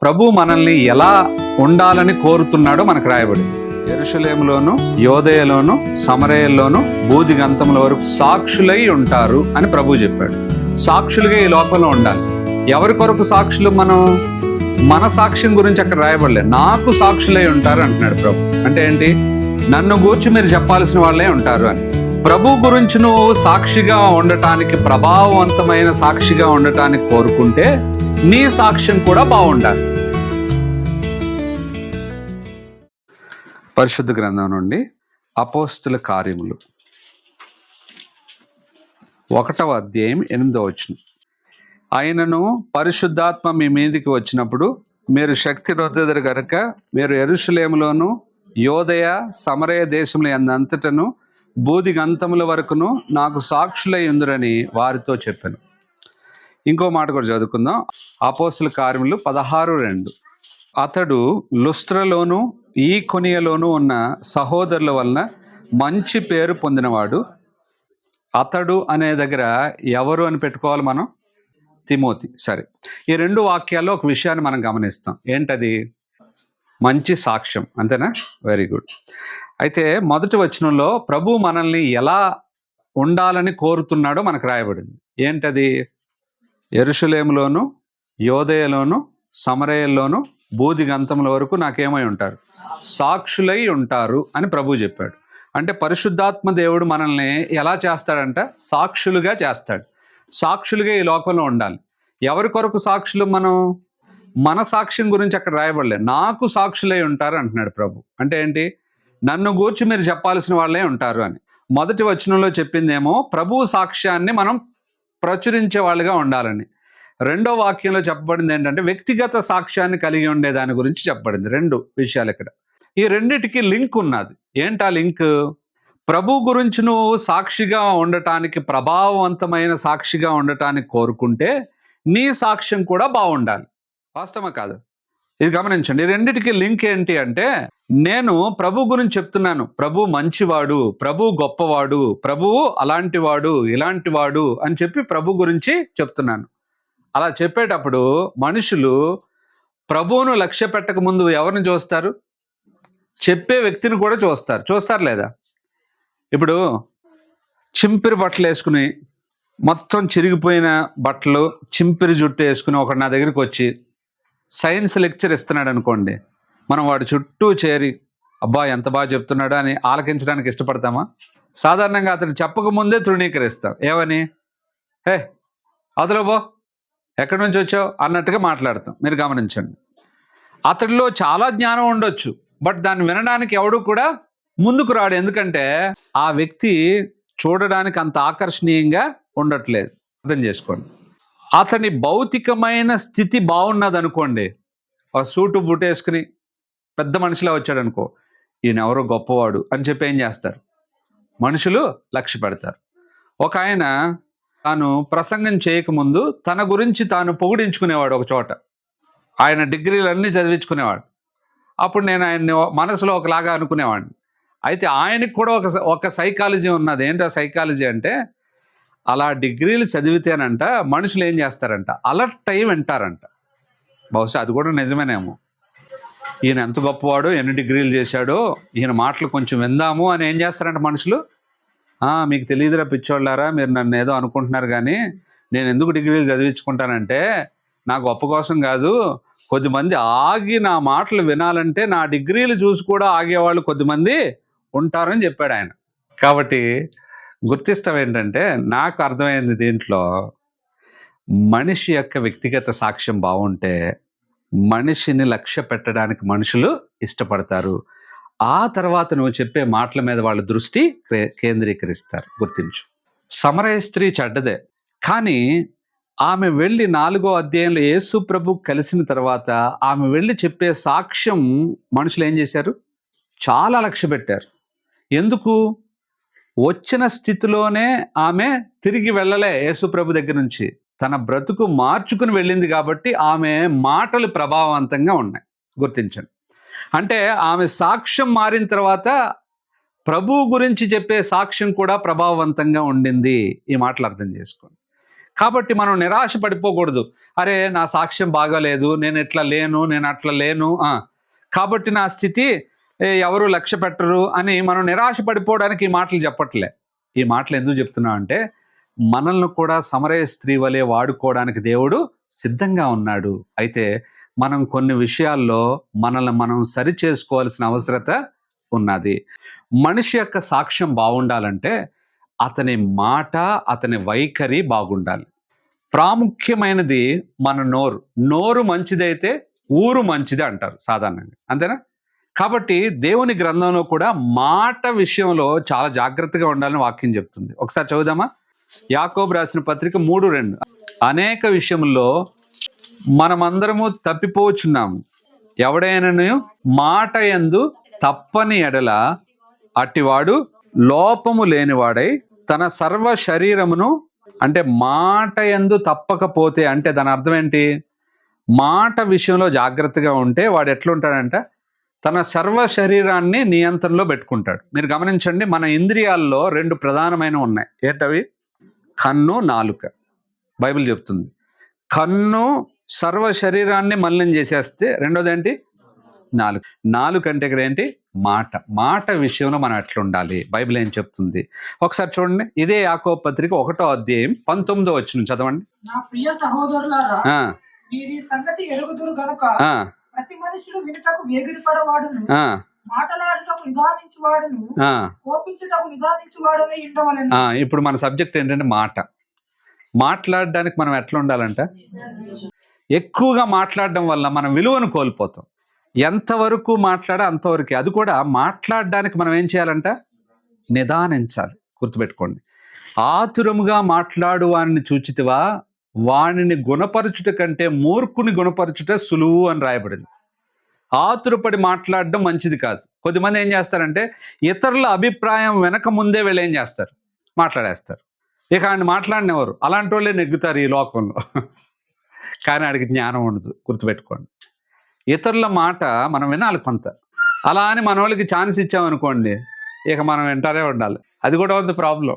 ప్రభు మనల్ని ఎలా ఉండాలని కోరుతున్నాడో మనకు రాయబడింది. యెరూషలేములోను, యోదయలోను, సమరయలోను బూదిగంతముల వరకు సాక్షులై ఉంటారు అని ప్రభు చెప్పాడు. సాక్షులుగా ఈ లోకంలో ఉండాలి. ఎవరి కొరకు సాక్షులు? మన సాక్ష్యం గురించి అక్కడ రాయబడలేదు. నాకు సాక్షులై ఉంటారు అంటున్నాడు ప్రభు. అంటే ఏంటి? నన్ను గూర్చి మీరు చెప్పాల్సిన వాళ్ళే ఉంటారు అని. ప్రభు గురించి నువ్వు సాక్షిగా ఉండటానికి, ప్రభావవంతమైన సాక్షిగా ఉండటానికి కోరుకుంటే నీ సాక్ష్యం కూడా బాగుండాలి. పరిశుద్ధ గ్రంథం నుండి అపోస్తుల కార్యములు 1వ అధ్యాయం 8వ వచనం. ఆయనను పరిశుద్ధాత్మ మీ మీదికి వచ్చినప్పుడు మీరు శక్తి నొందెదరు గనుక మీరు యెరూషలేములోను, యోదయ, సమరయ దేశముల యందంతటను బూదిగంతముల వరకును నాకు సాక్షులై ఉందురని వారితో చెప్పాను. ఇంకో మాట కూడా చదువుకుందాం. అపోస్తుల కార్యములు 16:2. అతడు లుస్త్రలోను, ఈకొనియలోను ఉన్న సహోదరుల వలన మంచి పేరు పొందినవాడు. అతడు అనే దగ్గర ఎవరు అని పెట్టుకోవాలి మనం? తిమోతి. సరే, ఈ 2 వాక్యాల్లో ఒక విషయాన్ని మనం గమనిస్తాం. ఏంటది? మంచి సాక్ష్యం. అంతేనా? Very good. అయితే మొదటి వచనంలో ప్రభు మనల్ని ఎలా ఉండాలని కోరుతున్నాడో మనకు రాయబడింది. ఏంటది? యెరూషలేములోను, యోదయలోను, సమరయలోను బూదిగంతముల వరకు నాకేమై ఉంటారు? సాక్షులై ఉంటారు అని ప్రభు చెప్పాడు. అంటే పరిశుద్ధాత్మ దేవుడు మనల్ని ఎలా చేస్తాడంట? సాక్షులుగా చేస్తాడు. సాక్షులుగా ఈ లోకంలో ఉండాలి. ఎవరి కొరకు సాక్షులు? మన సాక్ష్యం గురించి అక్కడ రాయబడలేదు. నాకు సాక్షులై ఉంటారు అంటున్నాడు ప్రభు. అంటే ఏంటి? నన్ను గూర్చి మీరు చెప్పాల్సిన వాళ్ళే ఉంటారు అని. మొదటి వచనంలో చెప్పిందేమో ప్రభు సాక్ష్యాన్ని మనం ప్రచురించే వాళ్ళుగా ఉండాలని. 2వ వాక్యంలో చెప్పబడింది ఏంటంటే వ్యక్తిగత సాక్ష్యాన్ని కలిగి ఉండే దాని గురించి చెప్పబడింది. 2 విషయాలు ఇక్కడ. ఈ రెండిటికి లింక్ ఉన్నది. ఏంటా లింక్? ప్రభు గురించి నువ్వు సాక్షిగా ఉండటానికి, ప్రభావవంతమైన సాక్షిగా ఉండటానికి కోరుకుంటే నీ సాక్ష్యం కూడా బాగుండాలి. వాస్తవమా కాదు? ఇది గమనించండి. ఈ రెండిటికి లింక్ ఏంటి అంటే, నేను ప్రభు గురించి చెప్తున్నాను, ప్రభు మంచివాడు, ప్రభు గొప్పవాడు, ప్రభు అలాంటివాడు, ఇలాంటివాడు అని చెప్పి ప్రభు గురించి చెప్తున్నాను. అలా చెప్పేటప్పుడు మనుషులు ప్రభువును లక్ష్య పెట్టక ముందు ఎవరిని చూస్తారు? చెప్పే వ్యక్తిని కూడా చూస్తారు. చూస్తారు లేదా? ఇప్పుడు చింపిరి బట్టలు వేసుకుని, మొత్తం చిరిగిపోయిన బట్టలు, చింపిరి జుట్టు వేసుకుని ఒకడు నా దగ్గరికి వచ్చి సైన్స్ లెక్చర్ ఇస్తున్నాడు అనుకోండి, మనం వాడి చుట్టూ చేరి అబ్బా ఎంత బాగా చెప్తున్నాడు అని ఆలకించడానికి ఇష్టపడతామా? సాధారణంగా అతను చెప్పకముందే తృణీకరిస్తాం. ఏమని? హే అదిలో బో, ఎక్కడి నుంచి వచ్చావు అన్నట్టుగా మాట్లాడతాం. మీరు గమనించండి. అతడిలో చాలా జ్ఞానం ఉండొచ్చు, బట్ దాన్ని వినడానికి ఎవడు కూడా ముందుకు రాడు. ఎందుకంటే ఆ వ్యక్తి చూడడానికి అంత ఆకర్షణీయంగా ఉండట్లేదు. అర్థం చేసుకోండి. అతని భౌతికమైన స్థితి బాగున్నది అనుకోండి, ఆ సూటు బూటు వేసుకుని పెద్ద మనిషిలా వచ్చాడు అనుకో, ఈయన ఎవరో గొప్పవాడు అని చెప్పి ఏం చేస్తారు? మనుషులు లక్ష్య పెడతారు. ఒక ఆయన తాను ప్రసంగం చేయకముందు తన గురించి తాను పొగిడించుకునేవాడు ఒక చోట. ఆయన డిగ్రీలన్నీ చదివించుకునేవాడు. అప్పుడు నేను ఆయన్ని మనసులో ఒకలాగా అనుకునేవాడిని. అయితే ఆయనకి కూడా ఒక సైకాలజీ ఉన్నది. ఏంటి ఆ సైకాలజీ అంటే, అలా డిగ్రీలు చదివితేనంట మనుషులు ఏం చేస్తారంట? అలర్ట్ అయి వింటారంట. బహుశా అది కూడా నిజమేనేమో. ఈయన ఎంత గొప్పవాడో, ఎన్ని డిగ్రీలు చేశాడో, ఈయన మాటలు కొంచెం విందాము అని ఏం చేస్తారంట మనుషులు? మీకు తెలియదురా పిచ్చోళ్ళారా, మీరు నన్ను ఏదో అనుకుంటున్నారు, కానీ నేను ఎందుకు డిగ్రీలు చదివించుకుంటానంటే నా గొప్ప కోసం కాదు, కొద్దిమంది ఆగి నా మాటలు వినాలంటే నా డిగ్రీలు చూసి కూడా ఆగేవాళ్ళు కొద్దిమంది ఉంటారని చెప్పాడు ఆయన. కాబట్టి గుర్తిస్తాం ఏంటంటే, నాకు అర్థమైంది దీంట్లో, మనిషి యొక్క వ్యక్తిగత సాక్ష్యం బాగుంటే మనిషిని లక్ష్య పెట్టడానికి మనుషులు ఇష్టపడతారు. ఆ తర్వాత నువ్వు చెప్పే మాటల మీద వాళ్ళ దృష్టి కేంద్రీకరిస్తారు. గుర్తించు. సమరయ స్త్రీ చెడ్డదే, కానీ ఆమె వెళ్ళి 4వ అధ్యాయంలో యేసు ప్రభు కలిసిన తర్వాత ఆమె వెళ్ళి చెప్పే సాక్ష్యం మనుషులు ఏం చేశారు? చాలా లక్ష్య పెట్టారు. ఎందుకు? వచ్చిన స్థితిలోనే ఆమె తిరిగి వెళ్ళలే యేసు ప్రభు దగ్గర నుంచి. తన బ్రతుకు మార్చుకుని వెళ్ళింది కాబట్టి ఆమె మాటలు ప్రభావవంతంగా ఉన్నాయి. గుర్తించండి. అంటే ఆమె సాక్ష్యం మారిన తర్వాత ప్రభు గురించి చెప్పే సాక్ష్యం కూడా ప్రభావవంతంగా ఉండింది. ఈ మాటలు అర్థం చేసుకోండి. కాబట్టి మనం నిరాశ పడిపోకూడదు. అరే నా సాక్ష్యం బాగాలేదు, నేను ఇట్లా లేను, నేను అట్లా లేను, కాబట్టి నా స్థితి ఎవరు లక్ష్య పెట్టరు అని మనం నిరాశ పడిపోవడానికి ఈ మాటలు చెప్పట్లే. ఈ మాటలు ఎందుకు చెప్తున్నా అంటే మనల్ని కూడా సమరయ స్త్రీ వలె వాడుకోవడానికి దేవుడు సిద్ధంగా ఉన్నాడు. అయితే మనం కొన్ని విషయాల్లో మనల్ని మనం సరి చేసుకోవాల్సిన అవసరత ఉన్నది. మనిషి యొక్క సాక్ష్యం బాగుండాలంటే అతని మాట, అతని వైఖరి బాగుండాలి. ప్రాముఖ్యమైనది మన నోరు. నోరు మంచిదైతే ఊరు మంచిది అంటారు సాధారణంగా, అంతేనా? కాబట్టి దేవుని గ్రంథంలో కూడా మాట విషయంలో చాలా జాగ్రత్తగా ఉండాలని వాక్యం చెప్తుంది. ఒకసారి చదువుదామా? యాకోబు రాసిన పత్రిక 3:2. అనేక విషయంలో మనమందరము తప్పిపోచున్నాము. ఎవడైనను మాట యందు తప్పని ఎడల అట్టివాడు లోపము లేనివాడై తన సర్వ శరీరమును, అంటే మాట యందు తప్పకపోతే అంటే దాని అర్థం ఏంటి? మాట విషయంలో జాగ్రత్తగా ఉంటే వాడు ఎట్లుంటాడంట, తన సర్వ శరీరాన్ని నియంత్రణలో పెట్టుకుంటాడు. మీరు గమనించండి, మన ఇంద్రియాల్లో 2 ప్రధానమైన ఉన్నాయి. ఏంటవి? కన్ను, నాలుక. బైబిల్ చెప్తుంది కన్ను సర్వ శరీరాన్ని మలినం చేసేస్తే రెండోది ఏంటి? నాలుక. నాలుక అంటే ఇక్కడ ఏంటి? మాట. మాట విషయంలో మనం ఎట్లా ఉండాలి, బైబిల్ ఏం చెప్తుంది ఒకసారి చూడండి. ఇదే యాకోబు పత్రిక 1వ అధ్యాయం 19వ వచనం చదవండి. నా ప్రియ సహోదరులారా, మీరు ఈ సంగతి ఎరుగుదురు గనుక ప్రతి మనుషుడు వినుటకు వేగిరపడవాడును, మాటలాడుటకు నిదానించువాడును, కోపించుటకు నిదానించువాడును ఉండవలెను. ఇప్పుడు మన సబ్జెక్ట్ ఏంటంటే మాట. మాట్లాడడానికి మనం ఎట్లా ఉండాలంట? ఎక్కువగా మాట్లాడడం వల్ల మనం విలువను కోల్పోతాం. ఎంతవరకు మాట్లాడా అంతవరకే. అది కూడా మాట్లాడడానికి మనం ఏం చేయాలంట? నిదానించాలి. గుర్తుపెట్టుకోండి. ఆతురముగా మాట్లాడు వారిని చూచితివా, వానిని గుణపరచుట కంటే మూర్ఖుని గుణపరచుట సులువు అని రాయబడింది. ఆతురపడి మాట్లాడడం మంచిది కాదు. కొద్దిమంది ఏం చేస్తారంటే ఇతరుల అభిప్రాయం వెనక ముందే వీళ్ళు ఏం చేస్తారు? మాట్లాడేస్తారు. ఇక ఆయన మాట్లాడినవారు అలాంటి వాళ్ళే నెగ్గుతారు ఈ లోకంలో. కానీ ఆడికి జ్ఞానం ఉండదు. గుర్తుపెట్టుకోండి. ఇతరుల మాట మనం వినాలి కొంత. అలా అని మన వాళ్ళకి ఛాన్స్ ఇచ్చామనుకోండి, ఇక మనం వింటారే ఉండాలి. అది కూడా ఉంది ప్రాబ్లం.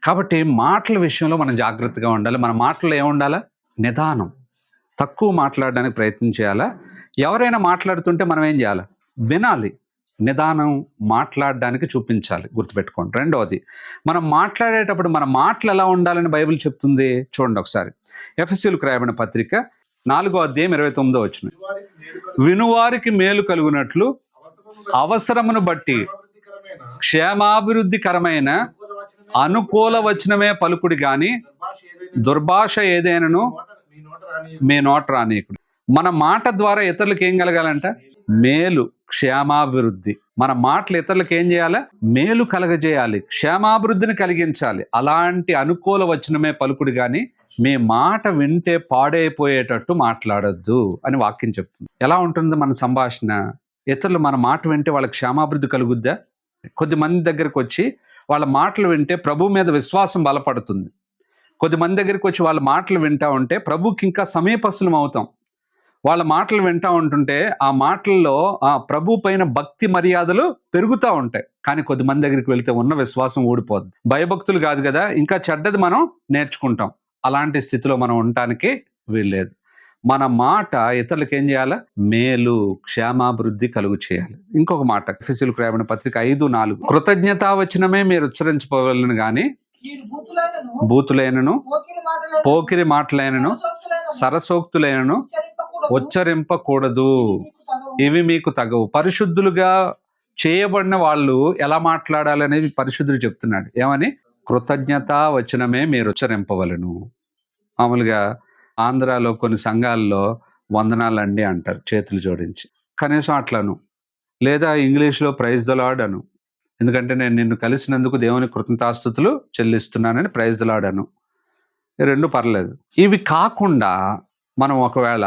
కాబట్టి మాటల విషయంలో మనం జాగ్రత్తగా ఉండాలి. మన మాటల్లో ఏముండాలా? నిదానం. తక్కువ మాట్లాడడానికి ప్రయత్నం చేయాలా. ఎవరైనా మాట్లాడుతుంటే మనం ఏం చేయాలి? వినాలి. నిదానం మాట్లాడడానికి చూపించాలి. గుర్తుపెట్టుకోండి. రెండవది, మనం మాట్లాడేటప్పుడు మన మాటలు ఎలా ఉండాలని బైబిల్ చెప్తుంది చూడండి ఒకసారి. ఎఫెసీయులకు రాయబడిన పత్రిక 4వ అధ్యాయం 29వ వచనం. వినువారికి మేలు కలుగునట్లు అవసరమును బట్టి క్షేమాభివృద్ధికరమైన అనుకూల వచనమే పలుకుడి గాని దుర్భాష ఏదైనను మీ నోట రానీయకుడు. మన మాట ద్వారా ఇతరులకు ఏం కలగాలంట? మేలు, క్షేమాభివృద్ధి. మన మాటలు ఇతరులకు ఏం చేయాలి? మేలు కలగజేయాలి, క్షేమాభివృద్ధిని కలిగించాలి. అలాంటి అనుకూల వచనమే పలుకుడు గాని మీ మాట వింటే పాడైపోయేటట్టు మాట్లాడొద్దు అని వాక్యం చెప్తుంది. ఎలా ఉంటుంది మన సంభాషణ? ఇతరులు మన మాట వింటే వాళ్ళకి క్షేమాభివృద్ధి కలుగుద్దా? కొద్దిమంది దగ్గరికి వచ్చి వాళ్ళ మాటలు వింటే ప్రభు మీద విశ్వాసం బలపడుతుంది. కొద్దిమంది దగ్గరికి వచ్చి వాళ్ళ మాటలు వింటా ఉంటే ప్రభుకి ఇంకా సమీపస్తులం అవుతాం. వాళ్ళ మాటలు వింటా ఉంటుంటే ఆ మాటల్లో ఆ ప్రభు పైన భక్తి మర్యాదలు పెరుగుతూ ఉంటాయి. కానీ కొద్దిమంది దగ్గరికి వెళితే ఉన్న విశ్వాసం ఊడిపోద్ది. భయభక్తులు కాదు కదా, ఇంకా చెడ్డది మనం నేర్చుకుంటాం. అలాంటి స్థితిలో మనం ఉండటానికి వీల్లేదు. మన మాట ఇతరులకు ఏం చేయాలి? మేలు, క్షేమాభివృద్ధి కలుగు చేయాలి. ఇంకొక మాట ఎఫెసీయులకు రాయబడిన పత్రిక 5:4. కృతజ్ఞతావచనమే మీరు ఉచ్చరించవలెను గాని బూతులైనను పోకిరి మాటలైనను సరసోక్తులైనను ఉచ్చరింపకూడదు, ఇవి మీకు తగవు. పరిశుద్ధులుగా చేయబడిన వాళ్ళు ఎలా మాట్లాడాలి అనేది పరిశుద్ధుడు చెప్తున్నాడు. ఏమని? కృతజ్ఞతా వచనమే మీరు ఉచ్చరింపవలను. మామూలుగా ఆంధ్రాలో కొన్ని సంఘాల్లో వందనాలండి అంటారు చేతులు జోడించి. కనీసం అట్లను, లేదా ఇంగ్లీష్లో ప్రైజ్ ద లార్డ్ అను. ఎందుకంటే నేను నిన్ను కలిసినందుకు దేవుని కృతజ్ఞతాస్తుతులు చెల్లిస్తున్నానని ప్రైజ్ ద లార్డ్ అను. ఈ రెండు పర్లేదు. ఇవి కాకుండా మనం ఒకవేళ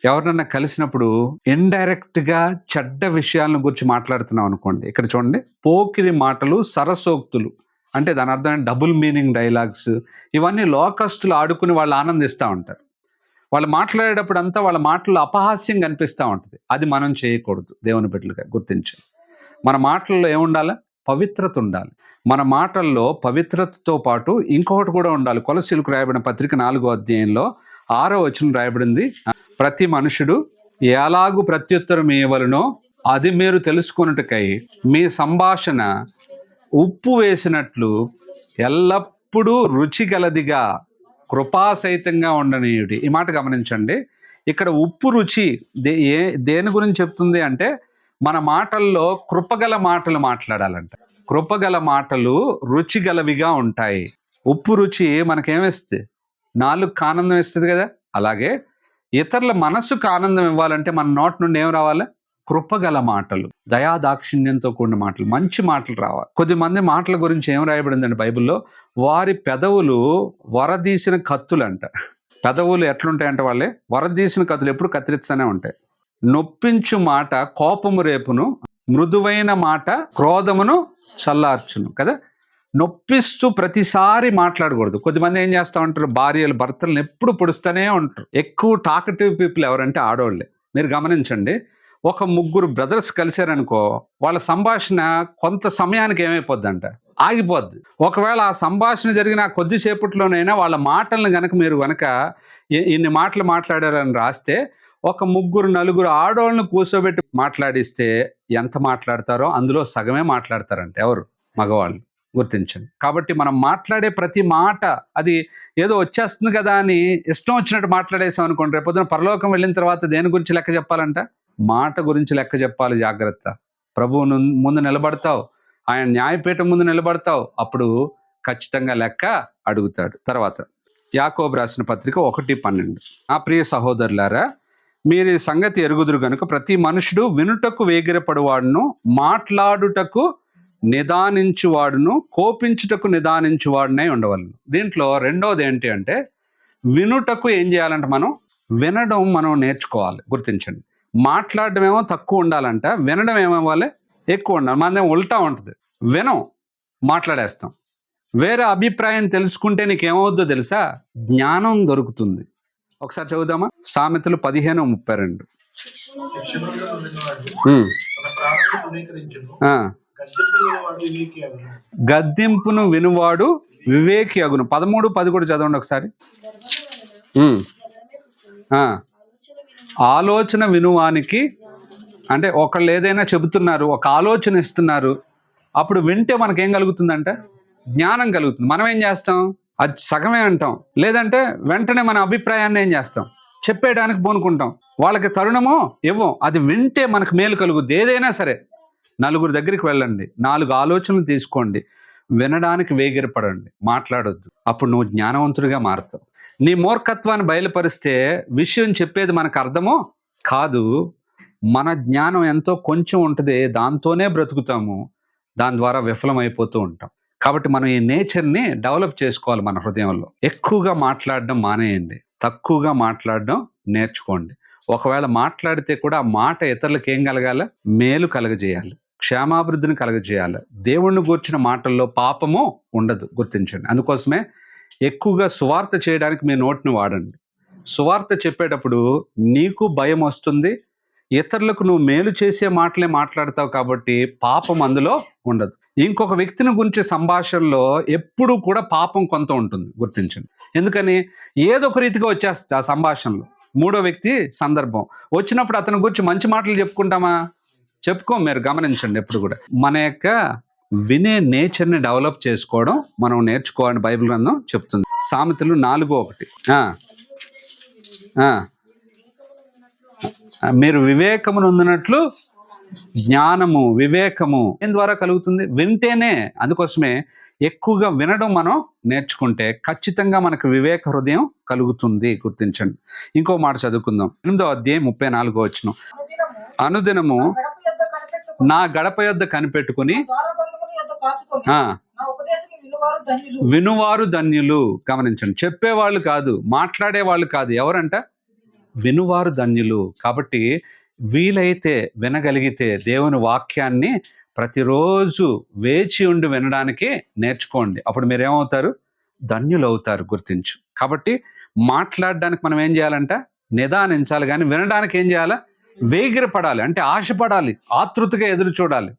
ఎవరినన్నా కలిసినప్పుడు ఇండైరెక్ట్గా చెడ్డ విషయాలను గురించి మాట్లాడుతున్నాం అనుకోండి. ఇక్కడ చూడండి, పోకిరి మాటలు, సరసోక్తులు అంటే దాని అర్థం డబుల్ మీనింగ్ డైలాగ్స్, ఇవన్నీ లోకస్తులు ఆడుకుని వాళ్ళు ఆనందిస్తూ ఉంటారు. వాళ్ళు మాట్లాడేటప్పుడు అంతా వాళ్ళ మాటల్లో అపహాస్యం కనిపిస్తూ ఉంటుంది. అది మనం చేయకూడదు. దేవుని బిడ్డలుగా గుర్తించాలి. మన మాటల్లో ఏముండాలి? పవిత్రత ఉండాలి. మన మాటల్లో పవిత్రతతో పాటు ఇంకొకటి కూడా ఉండాలి. కొలస్సీలకు రాయబడిన పత్రిక 4వ అధ్యాయంలో 6వ వచనం రాయబడింది, ప్రతి మనుషుడు ఎలాగు ప్రత్యుత్తరం ఇవ్వవలెనో అది మీరు తెలుసుకొనుటకై మీ సంభాషణ ఉప్పు వేసినట్లు ఎల్లప్పుడూ రుచిగలదిగా కృపాసహితంగా ఉండనీయుడి. ఈ మాట గమనించండి. ఇక్కడ ఉప్పు రుచి దేని గురించి చెప్తుంది అంటే, మన మాటల్లో కృపగల మాటలు మాట్లాడాలంట. కృపగల మాటలు రుచిగలవిగా ఉంటాయి. ఉప్పు రుచి మనకేమిస్తుంది? నాలుగుకి ఆనందం ఇస్తుంది కదా. అలాగే ఇతరుల మనసుకు ఆనందం ఇవ్వాలంటే మన నోటి నుండి ఏం రావాలి? కృపగల మాటలు, దయాదాక్షిణ్యంతో కూడిన మాటలు, మంచి మాటలు రావాలి. కొద్దిమంది మాటల గురించి ఏం రాయబడిందండి బైబిల్లో? వారి పెదవులు వరదీసిన కత్తులంట. పెదవులు ఎట్లుంటాయంటే వాళ్ళే వరదీసిన కత్తులు, ఎప్పుడు కత్తిరిస్తూనే ఉంటాయి. నొప్పించు మాట కోపము రేపును, మృదువైన మాట క్రోధమును చల్లార్చును కదా. నొప్పిస్తూ ప్రతిసారి మాట్లాడకూడదు. కొద్దిమంది ఏం చేస్తూ ఉంటారు, భార్యలు భర్తలను ఎప్పుడు పొడుస్తూనే ఉంటారు. ఎక్కువ టాకటివ్ పీపుల్ ఎవరంటే ఆడవాళ్ళే. మీరు గమనించండి, ఒక ముగ్గురు బ్రదర్స్ కలిశారనుకో, వాళ్ళ సంభాషణ కొంత సమయానికి ఏమైపోద్దంట, ఆగిపోద్ది. ఒకవేళ ఆ సంభాషణ జరిగిన కొద్దిసేపట్లోనైనా వాళ్ళ మాటలను గనక మీరు గనక ఇన్ని మాటలు మాట్లాడారని రాస్తే, ఒక ముగ్గురు నలుగురు ఆడవాళ్ళను కూర్చోబెట్టి మాట్లాడిస్తే ఎంత మాట్లాడతారో అందులో సగమే మాట్లాడతారంట. ఎవరు? మగవాళ్ళు. గుర్తించండి. కాబట్టి మనం మాట్లాడే ప్రతి మాట అది ఏదో వచ్చేస్తుంది కదా అని ఇష్టం వచ్చినట్టు మాట్లాడేసాం అనుకోండి, రేపు పొద్దున పరలోకం వెళ్ళిన తర్వాత దేని గురించి లెక్క చెప్పాలంట? మాట గురించి లెక్క చెప్పాలి. జాగ్రత్త. ప్రభువు ముందు నిలబడతావు, ఆయన న్యాయపీఠం ముందు నిలబడతావు, అప్పుడు ఖచ్చితంగా లెక్క అడుగుతాడు. తర్వాత యాకోబు రాసిన పత్రిక 1:12. నా ప్రియ సహోదరులారా, మీరు ఈ సంగతి ఎరుగుదురు గనుక ప్రతి మనుషుడు వినుటకు వేగిరపడువాడును, మాట్లాడుటకు నిదానించువాడును, కోపించుటకు నిదానించువాడునై ఉండవలను. దీంట్లో రెండోది ఏంటి అంటే, వినుటకు ఏం చేయాలంటే మనం వినడం మనం నేర్చుకోవాలి. గుర్తించండి. మాట్లాడడం ఏమో తక్కువ ఉండాలంట, వినడం ఏమవ్వాలి? ఎక్కువ ఉండాలి. మనదేమో ఉల్టా ఉంటుంది. వినం, మాట్లాడేస్తాం. వేరే అభిప్రాయం తెలుసుకుంటే నీకేమవుద్దో తెలుసా? జ్ఞానం దొరుకుతుంది. ఒకసారి చదువుదామా? సామెతలు 15:32. గద్దింపును వినువాడు వివేకి అగును. 13-14 చదవండి ఒకసారి. ఆలోచన వినువానికి, అంటే ఒకళ్ళు ఏదైనా చెబుతున్నారు, ఒక ఆలోచన ఇస్తున్నారు, అప్పుడు వింటే మనకేం కలుగుతుందంటే జ్ఞానం కలుగుతుంది. మనం ఏం చేస్తాం? అది సగమే అంటాం, లేదంటే వెంటనే మన అభిప్రాయాన్ని ఏం చేస్తాం? చెప్పేయడానికి పూనుకుంటాం. వాళ్ళకి తరుణమో ఇవ్వం. అది వింటే మనకు మేలు కలుగుద్ది. ఏదైనా సరే నలుగురు దగ్గరికి వెళ్ళండి, 4 ఆలోచనలు తీసుకోండి, వినడానికి వేగిరపడండి, మాట్లాడొద్దు. అప్పుడు నువ్వు జ్ఞానవంతుడిగా మారుతావు. నీ మూర్ఖత్వాన్ని బయలుపరిస్తే విషయం చెప్పేది మనకు అర్థమో కాదు. మన జ్ఞానం ఎంతో కొంచెం ఉంటుంది, దాంతోనే బ్రతుకుతాము, దాని ద్వారా విఫలమైపోతూ ఉంటాం. కాబట్టి మనం ఈ నేచర్ని డెవలప్ చేసుకోవాలి మన హృదయంలో. ఎక్కువగా మాట్లాడడం మానేయండి, తక్కువగా మాట్లాడడం నేర్చుకోండి. ఒకవేళ మాట్లాడితే కూడా ఆ మాట ఇతరులకు ఏం కలగాలి? మేలు కలగజేయాలి, క్షేమాభివృద్ధిని కలగజేయాలి. దేవుణ్ణి గూర్చిన మాటల్లో పాపము ఉండదు. గుర్తించండి. అందుకోసమే ఎక్కువగా సువార్త చేయడానికి మీ నోటిని వాడండి. సువార్త చెప్పేటప్పుడు నీకు భయం వస్తుంది, ఇతరులకు నువ్వు మేలు చేసే మాటలే మాట్లాడతావు, కాబట్టి పాపం అందులో ఉండదు. ఇంకొక వ్యక్తిని గురించి సంభాషణలో ఎప్పుడు కూడా పాపం కొంత ఉంటుంది. గుర్తించండి. ఎందుకని? ఏదో ఒక రీతిగా వచ్చేస్తుంది ఆ సంభాషణలో. మూడో వ్యక్తి సందర్భం వచ్చినప్పుడు అతని గురించి మంచి మాటలు చెప్పుకుంటామా? చెప్పుకోం. మీరు గమనించండి. ఎప్పుడు కూడా మన యొక్క వినే నేచర్ని డెవలప్ చేసుకోవడం మనం నేర్చుకోవాలని బైబిల్ గ్రంథం చెప్తుంది. సామెతలు 4:1. మీరు వివేకమును ఉందినట్లు జ్ఞానము, వివేకము దేని ద్వారా కలుగుతుంది? వింటేనే. అందుకోసమే ఎక్కువగా వినడం మనం నేర్చుకుంటే ఖచ్చితంగా మనకు వివేక హృదయం కలుగుతుంది. గుర్తించండి. ఇంకో మాట చదువుకుందాం. 8వ అధ్యాయం 34వ వచనం. అనుదినము నా గడప యొద్ద కనిపెట్టుకుని వినువారు ధన్యులు. గమనించండి. చెప్పేవాళ్ళు కాదు, మాట్లాడేవాళ్ళు కాదు. ఎవరంట? వినువారు ధన్యులు. కాబట్టి వీలైతే వినగలిగితే దేవుని వాక్యాన్ని ప్రతిరోజు వేచి ఉండి వినడానికి నేర్చుకోండి. అప్పుడు మీరేమవుతారు? ధన్యులు అవుతారు. గుర్తించు. కాబట్టి మాట్లాడడానికి మనం ఏం చేయాలంట? నిదానించాలి. కానీ వినడానికి ఏం చేయాలి? వేగిరపడాలి. అంటే ఆశపడాలి, ఆతృతగా ఎదురు చూడాలి.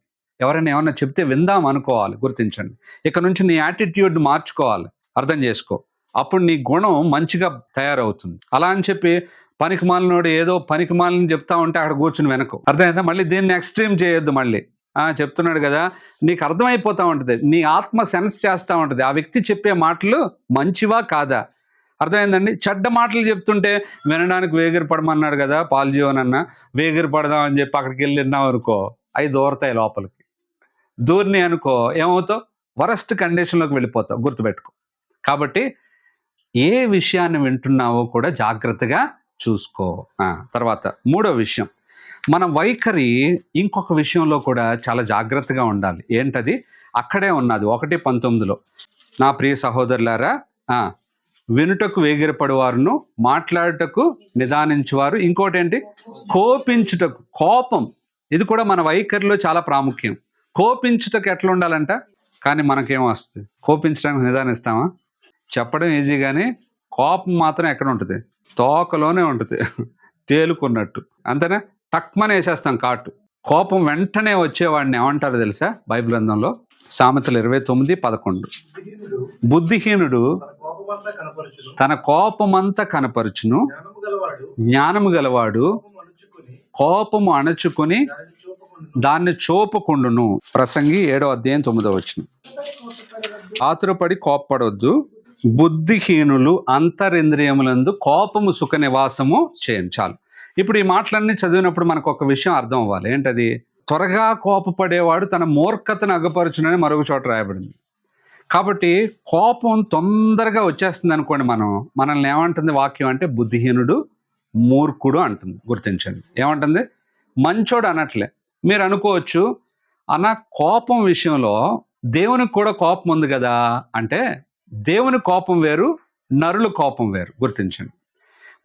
ఎవరైనా ఏమన్నా చెప్తే విందాం అనుకోవాలి. గుర్తించండి. ఇక నుంచి నీ యాటిట్యూడ్ మార్చుకోవాలి. అర్థం చేసుకో. అప్పుడు నీ గుణం మంచిగా తయారవుతుంది. అలా అని చెప్పి పనికిమాలినోడు ఏదో పనికిమాలిన చెప్తా ఉంటే అక్కడ కూర్చుని వెనకు. అర్థమైందా? మళ్ళీ దీన్ని ఎక్స్ట్రీమ్ చేయొద్దు. మళ్ళీ చెప్తున్నాడు కదా, నీకు అర్థమైపోతూ ఉంటుంది, నీ ఆత్మ సెన్స్ చేస్తూ ఉంటుంది ఆ వ్యక్తి చెప్పే మాటలు మంచివా కాదా. అర్థమైందండి? చెడ్డ మాటలు చెప్తుంటే వినడానికి వేగిరి పడమన్నాడు కదా పాల్ జీవన్ అన్న, వేగిరి పడదాం అని చెప్పి అక్కడికి వెళ్ళి విన్నాం అనుకో, అవి దూరతాయి లోపలికి. దూరిని అనుకో ఏమవుతావు? వరస్ట్ కండిషన్లోకి వెళ్ళిపోతావు. గుర్తుపెట్టుకో. కాబట్టి ఏ విషయాన్ని వింటున్నావో కూడా జాగ్రత్తగా చూసుకో. తర్వాత మూడో విషయం, మన వైఖరి ఇంకొక విషయంలో కూడా చాలా జాగ్రత్తగా ఉండాలి. ఏంటది? అక్కడే ఉన్నది 1:19. నా ప్రియ సహోదరులారా, వినుటకు వేగిరపడువారును మాట్లాడుటకు నిదానించువారు, ఇంకోటి ఏంటి? కోపించుటకు. కోపం ఇది కూడా మన వైఖరిలో చాలా ప్రాముఖ్యం. కోపించుటకు ఎట్లా ఉండాలంట? కానీ మనకేం వస్తుంది? కోపించడానికి నిదానిస్తామా? చెప్పడం ఈజీ, కానీ కోపం మాత్రం ఎక్కడ ఉంటుంది? తోకలోనే ఉంటుంది, తేలుకున్నట్టు. అంతేనా? టక్మని వేసేస్తాం కాటు. కోపం వెంటనే వచ్చేవాడిని ఏమంటారు తెలుసా బైబిల్ గ్రంథంలో? సామెతలు 29:11. బుద్ధిహీనుడు తన కోపమంతా కనపరుచును, జ్ఞానము గలవాడు కోపము అణచుకొని దాన్ని చూపకుండును. ప్రసంగి 7:9. ఆతురపడి కోప్పడొద్దు, బుద్ధిహీనులు అంతరింద్రియములందు కోపము సుఖ నివాసము చేయించాలి. ఇప్పుడు ఈ మాటలన్నీ చదివినప్పుడు మనకు ఒక విషయం అర్థం అవ్వాలి. ఏంటది? త్వరగా కోపపడేవాడు తన మూర్ఖతను అగపరచునని మరొక చోట రాయబడింది. కాబట్టి కోపం తొందరగా వచ్చేస్తుంది అనుకోండి, మనల్ని ఏమంటుంది వాక్యం అంటే? బుద్ధిహీనుడు, మూర్ఖుడు అంటుంది. గుర్తించండి. ఏమంటుంది? మంచోడు అనట్లే. మీరు అనుకోవచ్చు, అన్న కోపం విషయంలో దేవునికి కూడా కోపం ఉంది కదా అంటే, దేవుని కోపం వేరు, నరుల కోపం వేరు. గుర్తించండి.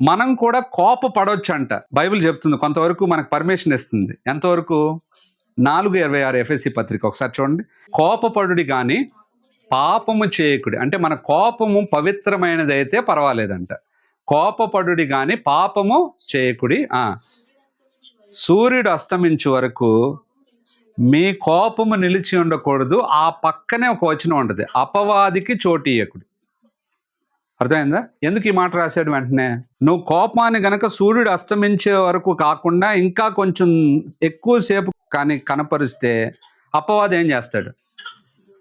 మనం కూడా కోపపడవచ్చు అంట. బైబిల్ చెప్తుంది, కొంతవరకు మనకు పర్మిషన్ ఇస్తుంది. ఎంతవరకు? 4:26 ఎఫెసీ పత్రిక ఒకసారి చూడండి. కోపపడుడి కానీ పాపము చేయకుడి. అంటే మన కోపము పవిత్రమైనది అయితే పర్వాలేదంట. కోపపడుడి కానీ పాపము చేయకుడి. సూర్యుడు అస్తమించే వరకు మీ కోపము నిలిచి ఉండకూడదు. ఆ పక్కనే ఒక వచనం ఉంటుంది, అపవాదికి చోటు ఇయ్యకుడి. అర్థమైందా? ఎందుకు ఈ మాట రాశాడు వెంటనే? నువ్వు కోపాన్ని గనక సూర్యుడు అస్తమించే వరకు కాకుండా ఇంకా కొంచెం ఎక్కువసేపు కానీ కనపరిస్తే అపవాది ఏం చేస్తాడు?